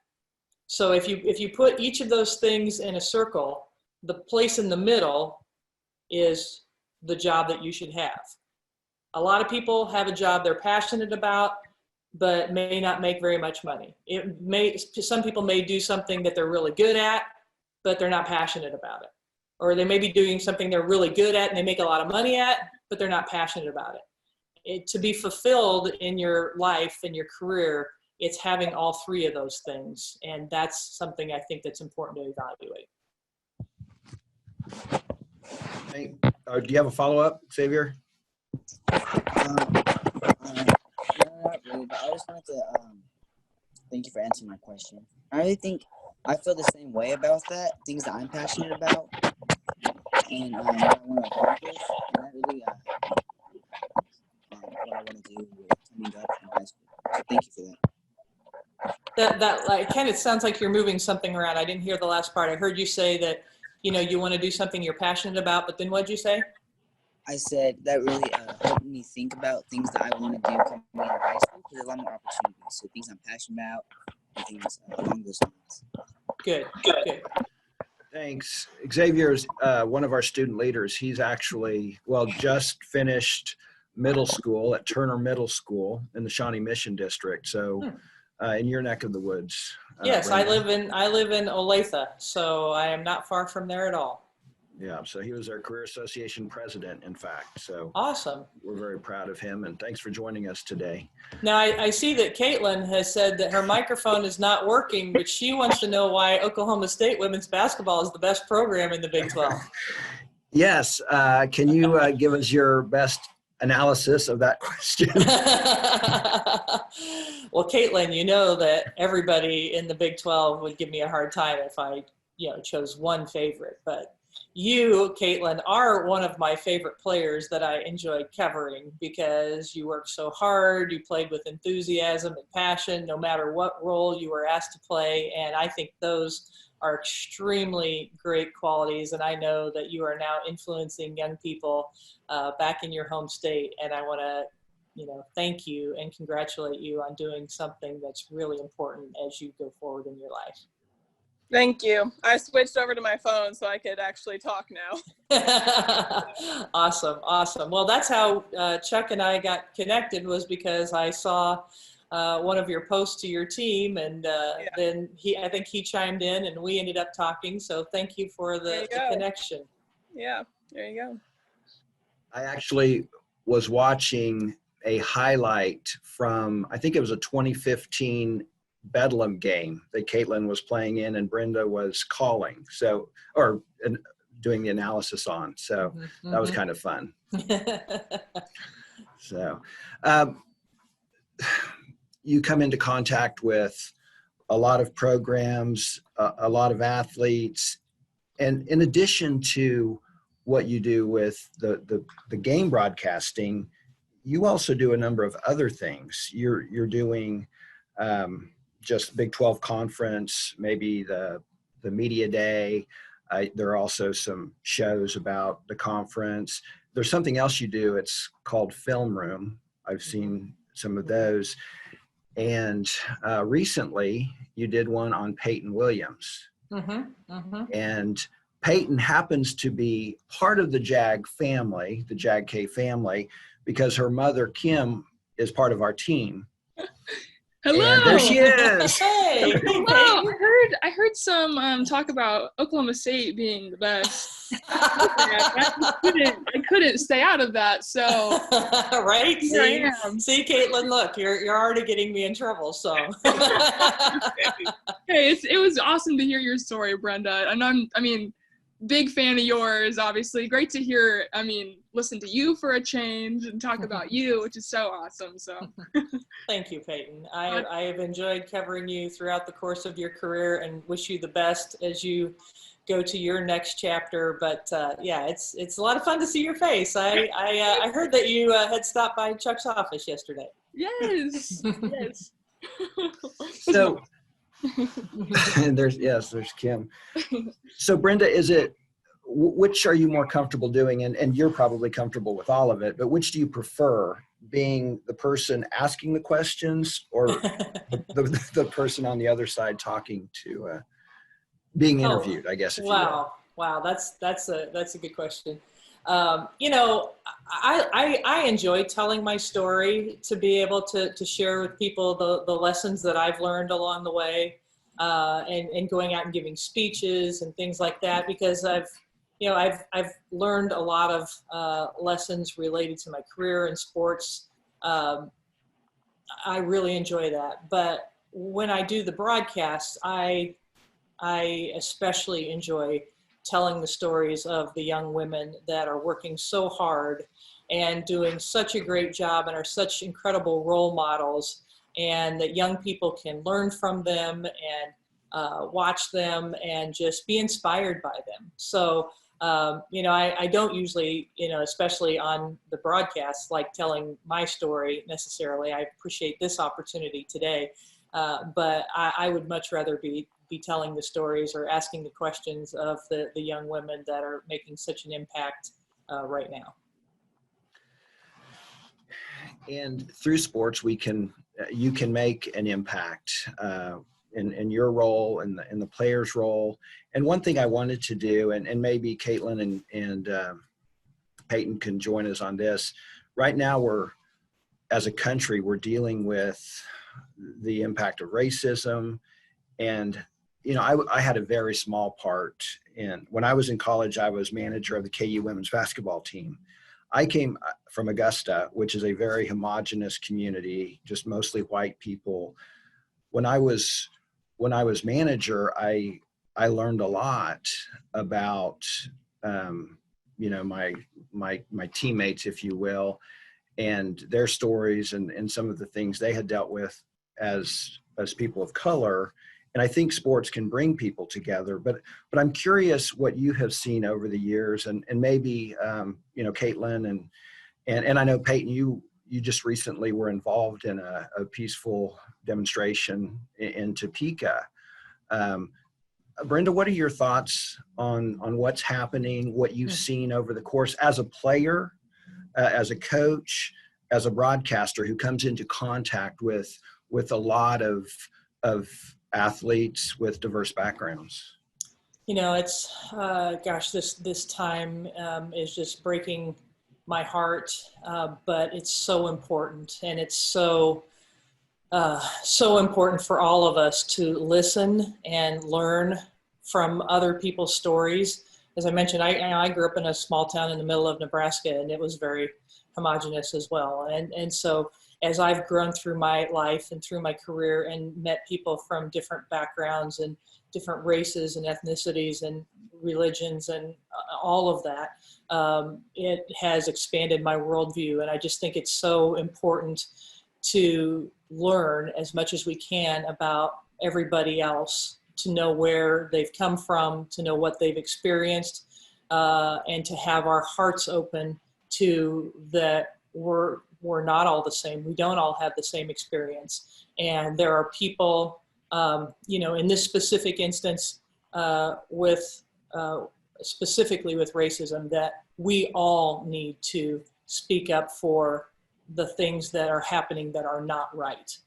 So if you put each of those things in a circle, the place in the middle is the job that you should have. A lot of people have a job they're passionate about, but may not make very much money. Some people may do something that they're really good at, but they're not passionate about it. Or they may be doing something they're really good at and they make a lot of money at, but they're not passionate about it. To be fulfilled in your life and your career, it's having all 3 of those things. And that's something I think that's important to evaluate. Hey, do you have a follow-up, Xavier? No, not really, but I just wanted to thank you for answering my question. I really think I feel the same way about that, things that I'm passionate about, and what I want to accomplish, and that really what I want to do coming up in high school. So thank you for that. That like kind of sounds like you're moving something around. I didn't hear the last part. I heard you say that, you know, you want to do something you're passionate about, but then what'd you say? I said that really helped me think about things that I want to do coming out of high school, because there's a lot more opportunities. So things I'm passionate about, and things along those lines. Good. Thanks. Xavier's one of our student leaders. He's actually, just finished middle school at Turner Middle School in the Shawnee Mission District. So in your neck of the woods. Yes, Brenda. I live in Olathe, so I am not far from there at all. Yeah, so he was our Career Association president, in fact. So awesome. We're very proud of him, and thanks for joining us today. Now, I see that Caitlin has said that her microphone is not working, but she wants to know why Oklahoma State women's basketball is the best program in the Big 12. Yes. Can you give us your best analysis of that question? Well, Caitlin, you know that everybody in the Big 12 would give me a hard time if I, chose one favorite, but you, Caitlin, are one of my favorite players that I enjoyed covering because you worked so hard, you played with enthusiasm and passion, no matter what role you were asked to play, and I think those are extremely great qualities, and I know that you are now influencing young people back in your home state, and I want to thank you and congratulate you on doing something that's really important as you go forward in your life. Thank you. I switched over to my phone so I could actually talk now. Awesome. Well, that's how Chuck and I got connected, was because I saw one of your posts to your team, and then I think he chimed in and we ended up talking. So thank you for the connection. Yeah, there you go. I actually was watching a highlight from, I think it was a 2015 Bedlam game that Caitlin was playing in and Brenda was calling, or doing the analysis on. So that was kind of fun. So you come into contact with a lot of programs, a lot of athletes, and in addition to what you do with the game broadcasting, you also do a number of other things. You're doing just Big 12 conference, maybe the media day. There are also some shows about the conference. There's something else you do. It's called Film Room. I've seen some of those. And recently you did one on Peyton Williams. And Peyton happens to be part of the Jag family, the Jag K family, because her mother, Kim, is part of our team. Hello. And there she is. Hey. Hello. I heard some talk about Oklahoma State being the best. I couldn't stay out of that. So right. Here I am. See, Caitlin, look, you're already getting me in trouble. So hey, it was awesome to hear your story, Brenda. And big fan of yours, obviously. Great to hear, listen to you for a change and talk about you, which is so awesome. So thank you, Peyton. I have enjoyed covering you throughout the course of your career and wish you the best as you go to your next chapter. But it's a lot of fun to see your face. I heard that you had stopped by Chuck's office yesterday. Yes. Yes. So and there's Kim. So Brenda, which are you more comfortable doing? And you're probably comfortable with all of it, but which do you prefer, being the person asking the questions or the person on the other side talking to, being interviewed, I guess. If you will. Wow. That's a good question. I enjoy telling my story, to be able to share with people the lessons that I've learned along the way, and going out and giving speeches and things like that, because I've learned a lot of lessons related to my career in sports. I really enjoy that. But when I do the broadcast, I especially enjoy telling the stories of the young women that are working so hard and doing such a great job and are such incredible role models, and that young people can learn from them and watch them and just be inspired by them. So, I don't usually, especially on the broadcast, like telling my story necessarily. I appreciate this opportunity today, but I would much rather be telling the stories or asking the questions of the young women that are making such an impact right now. And through sports, you can make an impact in your role and in the player's role. And one thing I wanted to do, and maybe Caitlin and Peyton can join us on this. Right now, as a country, we're dealing with the impact of racism. And, I had a very small part when I was in college. I was manager of the KU women's basketball team. I came from Augusta, which is a very homogenous community, just mostly white people. When I was manager, I learned a lot about, my teammates, if you will, and their stories and some of the things they had dealt with as people of color. And I think sports can bring people together, but I'm curious what you have seen over the years, and maybe, Caitlin and I know Peyton, you just recently were involved in a peaceful demonstration in Topeka. Brenda, what are your thoughts on what's happening, what you've seen over the course as a player, as a coach, as a broadcaster who comes into contact with a lot of athletes with diverse backgrounds? It's, this time is just breaking my heart, but it's so important, and it's so important for all of us to listen and learn from other people's stories. As I mentioned, I grew up in a small town in the middle of Nebraska, and it was very homogenous as well. And so as I've grown through my life and through my career and met people from different backgrounds and different races and ethnicities and religions and all of that, it has expanded my worldview. And I just think it's so important to learn as much as we can about everybody else, to know where they've come from, to know what they've experienced, and to have our hearts open to that we're not all the same. We don't all have the same experience. And there are people, in this specific instance, specifically with racism, that we all need to speak up for the things that are happening that are not right.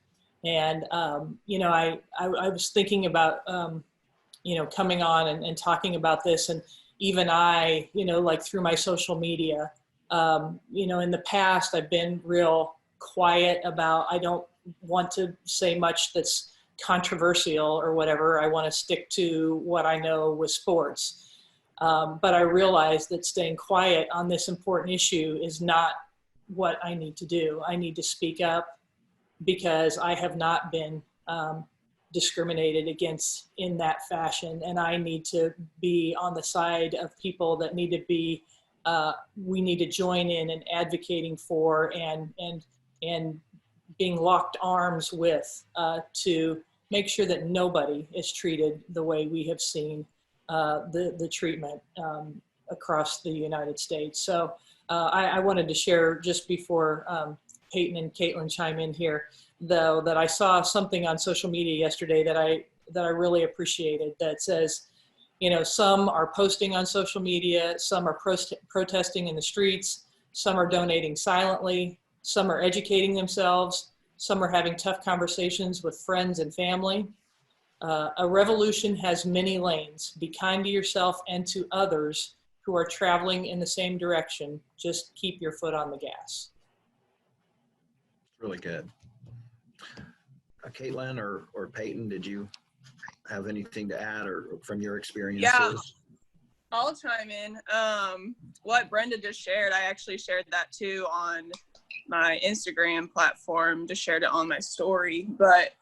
And, I was thinking about, coming on and talking about this, and even I, like through my social media, in the past, I've been real quiet about, I don't want to say much that's controversial or whatever. I want to stick to what I know with sports. But I realized that staying quiet on this important issue is not what I need to do. I need to speak up, because I have not been discriminated against in that fashion. And I need to be on the side of people that need to be, we need to join in and advocating for and being locked arms with, to make sure that nobody is treated the way we have seen the treatment across the United States. So I wanted to share just before Peyton and Caitlin chime in here, though, that I saw something on social media yesterday that I really appreciated, that says, some are posting on social media, some are protesting in the streets, some are donating silently, some are educating themselves, some are having tough conversations with friends and family. A revolution has many lanes. Be kind to yourself and to others who are traveling in the same direction. Just keep your foot on the gas. Really good. Caitlin or Peyton, did you have anything to add or from your experiences? Yeah, I'll chime in. What Brenda just shared, I actually shared that too on my Instagram platform, just shared it on my story. But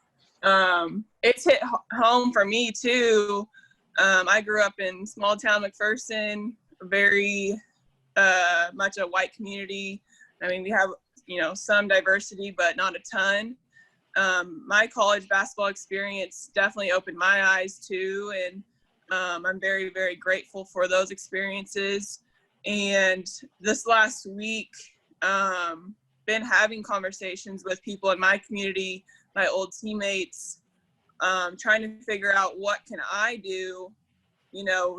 it's hit home for me too, I grew up in small town McPherson, very much a white community. I mean, we have, some diversity, but not a ton. My college basketball experience definitely opened my eyes too, and I'm very, very grateful for those experiences. And this last week, been having conversations with people in my community, my old teammates, trying to figure out what can I do,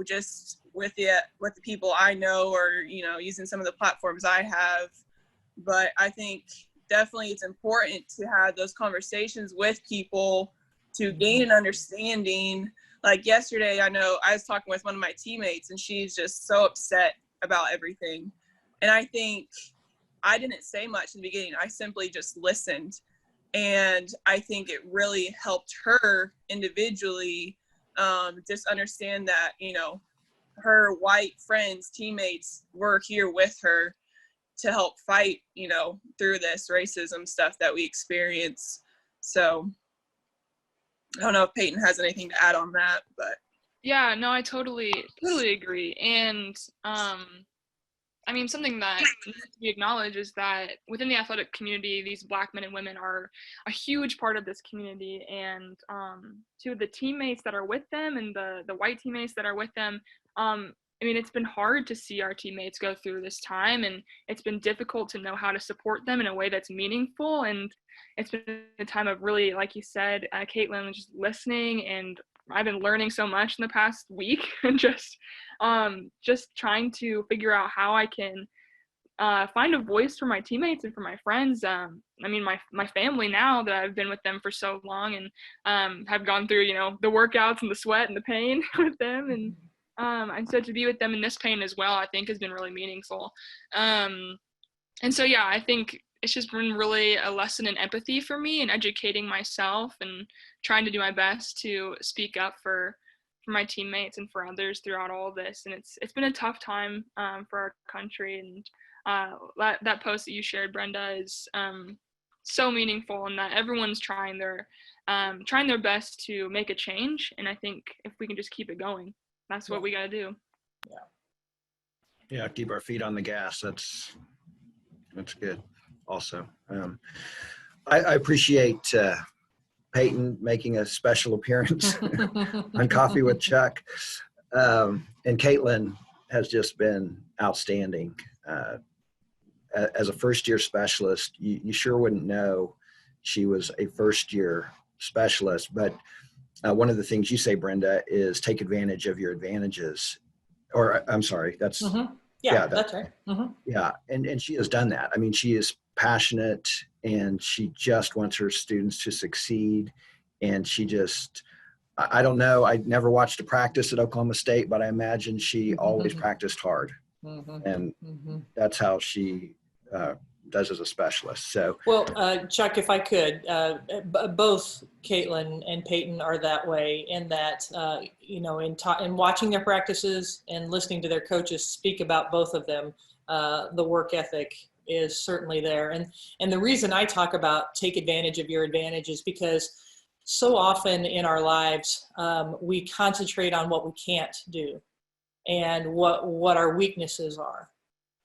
just with the people I know, or, using some of the platforms I have. But I think definitely it's important to have those conversations with people to gain an understanding. Like yesterday, I know I was talking with one of my teammates, and she's just so upset about everything. And I think I didn't say much in the beginning. I simply just listened. And I think it really helped her individually just understand that, her white friends, teammates were here with her to help fight, through this racism stuff that we experience. So I don't know if Peyton has anything to add on that, but. Yeah, no, I totally agree. And something that needs to be acknowledged is that within the athletic community, these Black men and women are a huge part of this community. And to the teammates that are with them and the white teammates that are with them, it's been hard to see our teammates go through this time, and it's been difficult to know how to support them in a way that's meaningful. And it's been a time of really, like you said, Caitlin, just listening, and I've been learning so much in the past week, and just trying to figure out how I can find a voice for my teammates and for my friends. My family, now that I've been with them for so long, and have gone through, the workouts and the sweat and the pain with them, and so to be with them in this pain as well, I think has been really meaningful. And so, yeah, I think it's just been really a lesson in empathy for me, and educating myself, and trying to do my best to speak up for my teammates and for others throughout all of this. And it's been a tough time for our country. And that post that you shared, Brenda, is so meaningful, and that everyone's trying their best to make a change. And I think if we can just keep it going, that's what we got to do. Yeah, keep our feet on the gas. That's good. Also, I appreciate Peyton making a special appearance on Coffee with Chuck, and Caitlin has just been outstanding. As a first-year specialist, you sure wouldn't know she was a first-year specialist, but one of the things you say, Brenda, is take advantage of your advantages. Or I'm sorry, that's that's right. Yeah, and she has done that. She is passionate, and she just wants her students to succeed. And she just, I don't know, I never watched a practice at Oklahoma State, but I imagine she always practiced hard. And that's how she does as a specialist. So, well, Chuck, if I could, both Caitlin and Peyton are that way, in that, in watching their practices and listening to their coaches speak about both of them, the work ethic is certainly there. And the reason I talk about take advantage of your advantage is because so often in our lives, we concentrate on what we can't do and what our weaknesses are.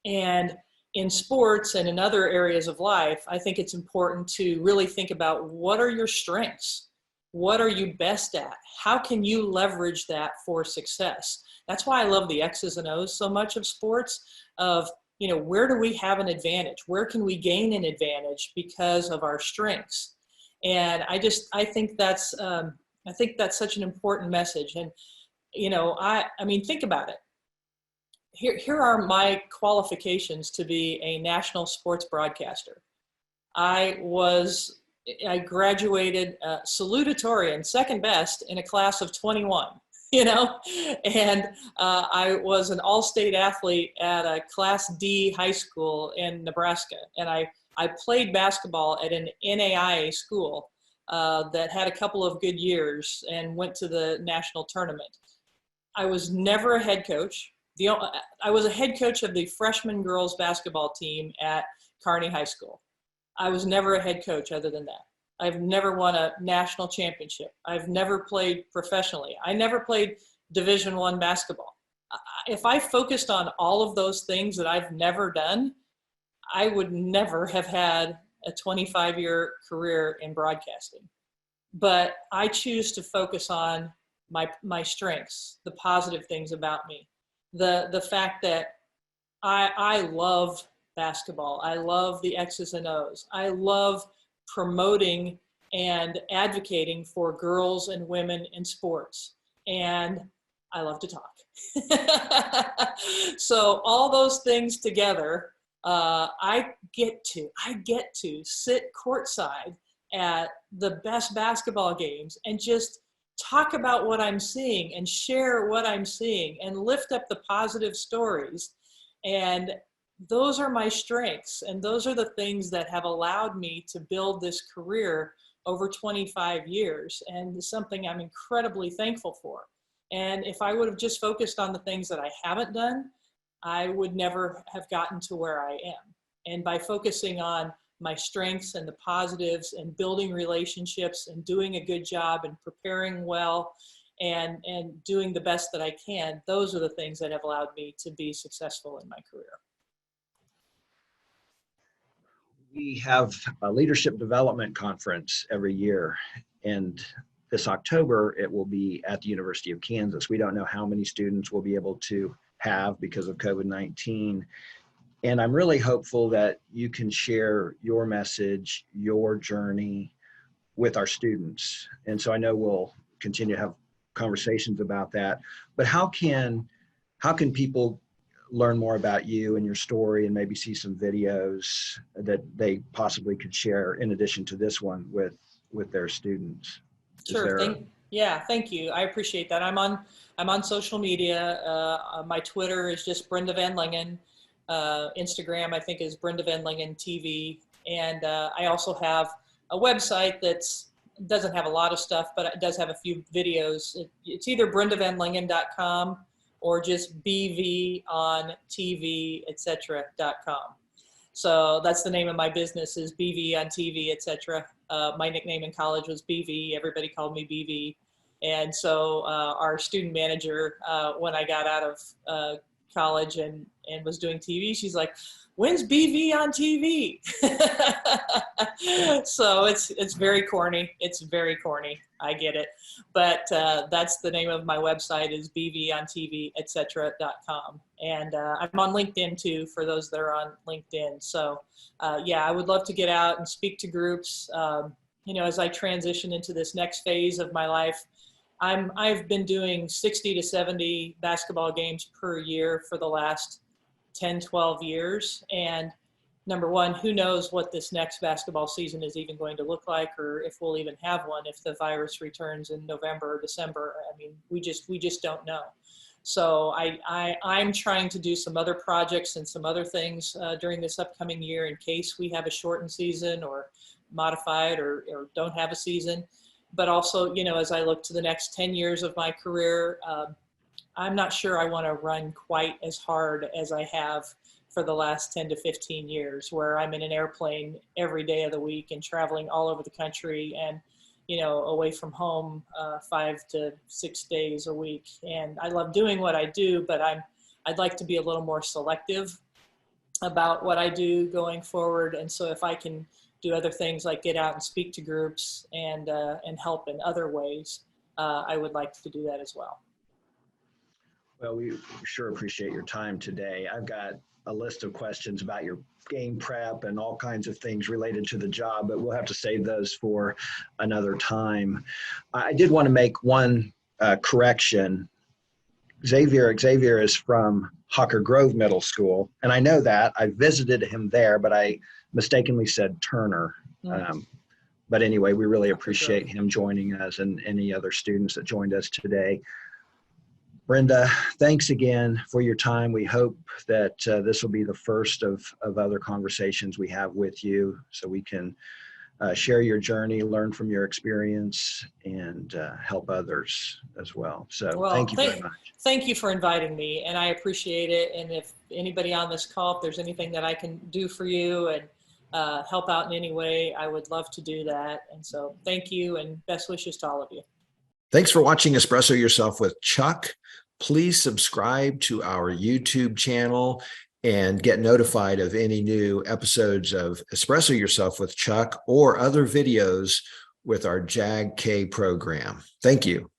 And in sports and in other areas of life, I think it's important to really think about, what are your strengths? What are you best at? How can you leverage that for success? That's why I love the X's and O's so much of sports, of, where do we have an advantage? Where can we gain an advantage because of our strengths? And I think that's such an important message. And, think about it. Here are my qualifications to be a national sports broadcaster. I graduated salutatorian, second best in a class of 21, and I was an all-state athlete at a Class D high school in Nebraska. And I played basketball at an NAIA school that had a couple of good years and went to the national tournament. I was never a head coach. I was a head coach of the freshman girls basketball team at Kearney High School. I was never a head coach other than that. I've never won a national championship. I've never played professionally. I never played Division I basketball. If I focused on all of those things that I've never done, I would never have had a 25-year career in broadcasting. But I choose to focus on my strengths, the positive things about me, the fact that I love basketball. I love the X's and O's. I love promoting and advocating for girls and women in sports. And I love to talk. So all those things together, I get to sit courtside at the best basketball games and just talk about what I'm seeing and share what I'm seeing and lift up the positive stories. And those are my strengths. And those are the things that have allowed me to build this career over 25 years, and something I'm incredibly thankful for. And if I would have just focused on the things that I haven't done, I would never have gotten to where I am. And by focusing on my strengths and the positives and building relationships and doing a good job and preparing well and doing the best that I can, those are the things that have allowed me to be successful in my career. We have a leadership development conference every year, and this October it will be at the University of Kansas. We don't know how many students we'll be able to have because of COVID-19. And I'm really hopeful that you can share your message, your journey with our students. And so I know we'll continue to have conversations about that, but how can people learn more about you and your story and maybe see some videos that they possibly could share in addition to this one with their students? Sure. Thank you. I appreciate that. I'm on social media. My Twitter is just Brenda VanLengen. Instagram, I think, is Brenda VanLengen TV. And I also have a website that's doesn't have a lot of stuff, but it does have a few videos. It's either brendavanlengen.com or just bvontv.etc.com. So that's the name of my business, is BV on TV, etc. My nickname in college was BV. Everybody called me BV. And so our student manager, when I got out of college and was doing TV, she's like, "When's BV on TV?" So it's very corny. It's very corny. I get it. But that's the name of my website, is bvontv.etc.com. And I'm on LinkedIn too, for those that are on LinkedIn. So yeah, I would love to get out and speak to groups. As I transition into this next phase of my life, I've been doing 60 to 70 basketball games per year for the last 10, 12 years. And number one, who knows what this next basketball season is even going to look like, or if we'll even have one, if the virus returns in November or December. I mean, we just don't know. So I'm trying to do some other projects and some other things during this upcoming year in case we have a shortened season or modified or don't have a season. But also, as I look to the next 10 years of my career, I'm not sure I want to run quite as hard as I have for the last 10 to 15 years, where I'm in an airplane every day of the week and traveling all over the country and, away from home 5 to 6 days a week. And I love doing what I do, but I'd like to be a little more selective about what I do going forward. And so if I can do other things like get out and speak to groups and help in other ways, I would like to do that as well. Well, we sure appreciate your time today. I've got a list of questions about your game prep and all kinds of things related to the job, but we'll have to save those for another time. I did want to make one correction. Xavier is from Hawker Grove Middle School, and I know that. I visited him there, but I mistakenly said Turner. But anyway, we really appreciate him joining us and any other students that joined us today. Brenda, thanks again for your time. We hope that this will be the first of other conversations we have with you, so we can share your journey, learn from your experience, and help others as well. So thank you very much. Thank you for inviting me, and I appreciate it. And if anybody on this call, if there's anything that I can do for you and help out in any way, I would love to do that. And so thank you, and best wishes to all of you. Thanks for watching Espresso Yourself with Chuck. Please subscribe to our YouTube channel and get notified of any new episodes of Espresso Yourself with Chuck or other videos with our JAG-K program. Thank you.